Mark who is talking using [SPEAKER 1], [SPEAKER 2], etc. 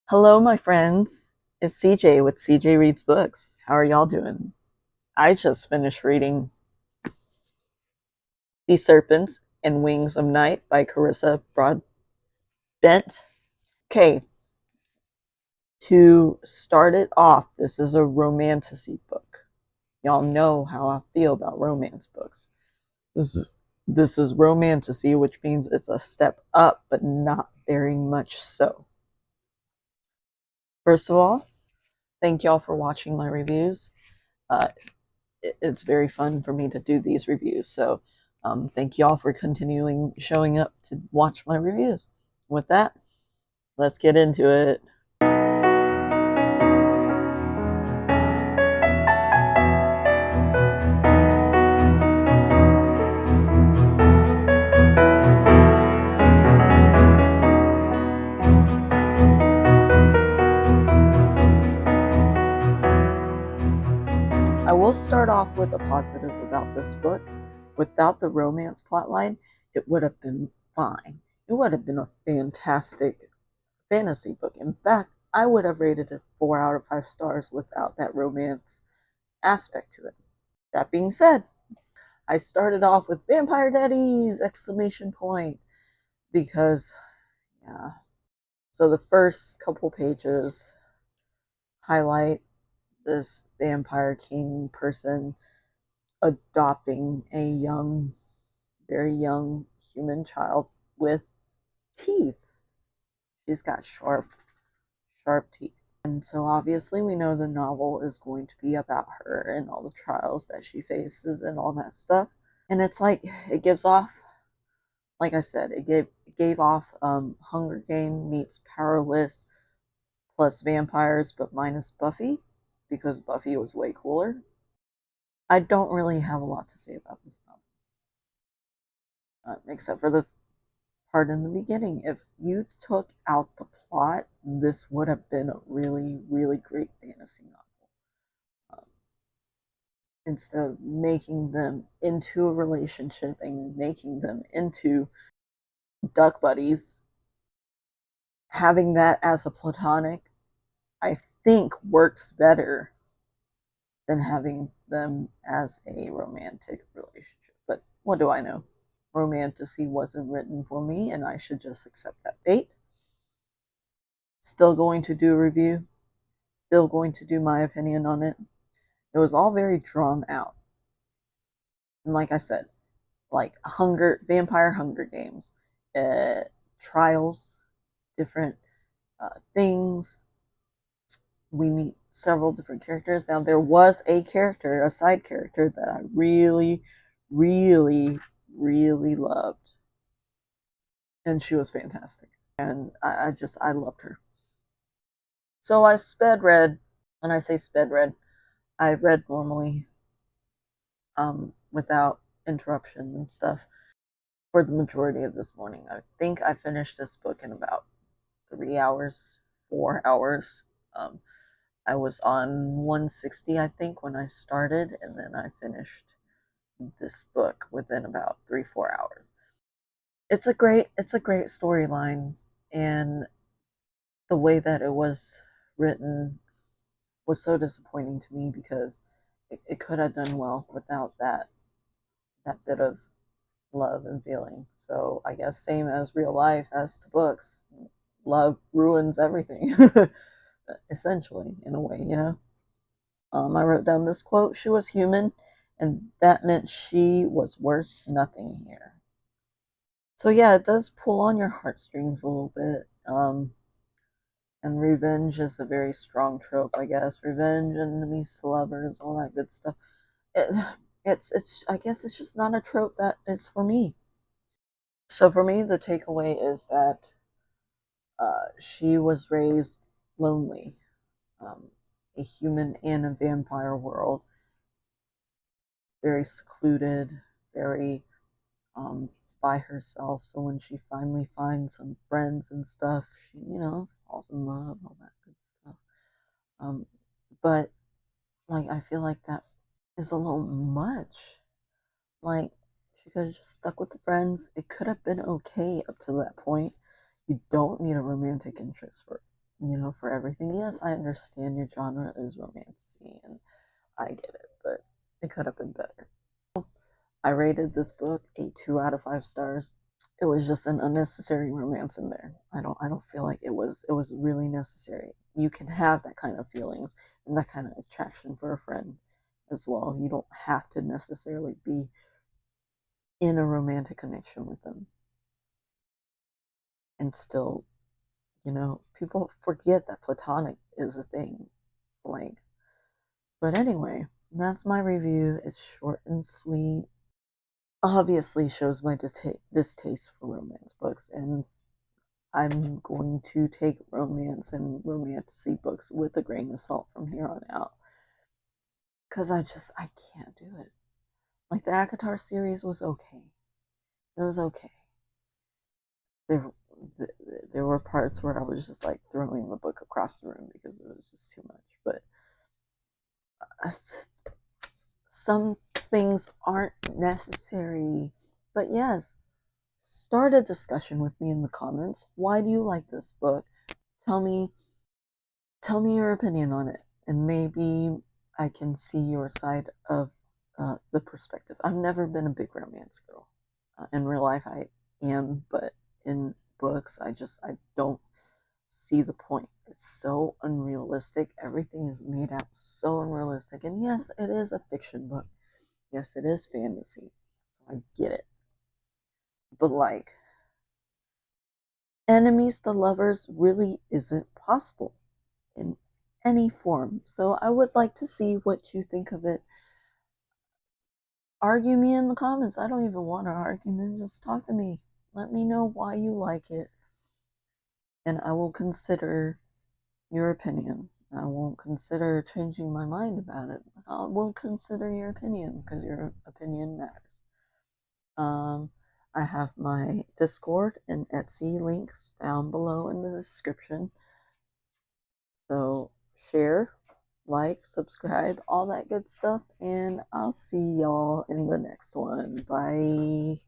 [SPEAKER 1] Hello, my friends. It's CJ with CJ Reads Books. How are y'all doing? I just finished reading The Serpents and Wings of Night by Carissa Broadbent. Okay, to start it off, this is a romantasy book. Y'all know how I feel about romance books. This is this is romantasy, which means it's a step up, but not very much so. First of all, thank y'all for watching my reviews. Uh, it's very fun for me to do these reviews. So thank you all for continuing showing up to watch my reviews. With that, let's get into it. I will start off with a positive about this book. Without the romance plotline, it would have been fine. It would have been a fantastic fantasy book. In fact, I would have rated it 4 out of 5 stars without that romance aspect to it. That being said, I started off with Vampire Daddies! Exclamation point. Because, yeah. So the first couple pages highlight this vampire king person adopting a young, very young human child with teeth. She's got sharp, sharp teeth. And so obviously we know the novel is going to be about her and all the trials that she faces and all that stuff. And it's like, it gives off, like I said, it gave off Hunger Game meets Powerless plus vampires, but minus Buffy, because Buffy was way cooler. I don't really have a lot to say about this novel, except for the part in the beginning. If you took out the plot, this would have been a really, really great fantasy novel. Um, Instead of making them into a relationship and making them into duck buddies, having that as a platonic, I think works better than having them as a romantic relationship. But what do I know? Romantasy wasn't written for me, and I should just accept that fate. Still going to do a review, still going to do my opinion on it. It was all very drawn out. And like I said, like vampire Hunger Games, trials, different things. We meet several different characters. Now, there was a character, a side character, that I really, really, really loved. And she was fantastic. And I loved her. So I sped read. When I say sped read, I read normally, without interruption and stuff for the majority of this morning. I think I finished this book in about 3 hours, 4 hours. Um, I was on 160, I think, when I started, and then I finished this book within about 3-4 hours. It's a great storyline, and the way that it was written was so disappointing to me because it could have done well without that bit of love and feeling. So I guess same as real life as to books, love ruins everything, essentially, in a way, you know. I wrote down this quote: "She was human, and that meant she was worth nothing here." So yeah, it does pull on your heartstrings a little bit. And revenge is a very strong trope, I guess. Revenge, enemies to lovers, all that good stuff. It, it's. I guess it's just not a trope that is for me. So for me, the takeaway is that she was raised lonely, um, a human in a vampire world, very secluded, very by herself. So when she finally finds some friends and stuff, she, falls in love, all that good stuff. Um, but like, I feel like that is a little much. Like, she could have just stuck with the friends. It could have been okay up to that point. You don't need a romantic interest for for everything. Yes, I understand your genre is romantasy, and I get it, but it could have been better. I rated this book a 2 out of 5 stars. It was just an unnecessary romance in there. I don't feel like it was really necessary. You can have that kind of feelings and that kind of attraction for a friend as well. You don't have to necessarily be in a romantic connection with them. And still, people forget that platonic is a thing. Like, but anyway, that's my review. It's short and sweet. Obviously shows my distaste for romance books, and I'm going to take romance and romantasy books with a grain of salt from here on out. Because I can't do it. Like, the ACOTAR series was okay. It was okay. There, there were parts where I was just like throwing the book across the room because it was just too much. But some things aren't necessary. But yes, start a discussion with me in the comments. Why do you like this book? Tell me your opinion on it, and maybe I can see your side of the perspective. I've never been a big romance girl. In real life, I am, but in books, I don't see the point. It's so unrealistic. Everything is made out so unrealistic. And yes, it is a fiction book. Yes, it is fantasy. So I get it. But like, enemies to lovers really isn't possible in any form. So I would like to see what you think of it. Argue me in the comments. I don't even want an argument. Just talk to me. Let me know why you like it. And I will consider your opinion. I won't consider changing my mind about it. I will consider your opinion because your opinion matters. I have my Discord and Etsy links down below in the description. So share, like, subscribe, all that good stuff, and I'll see y'all in the next one. Bye.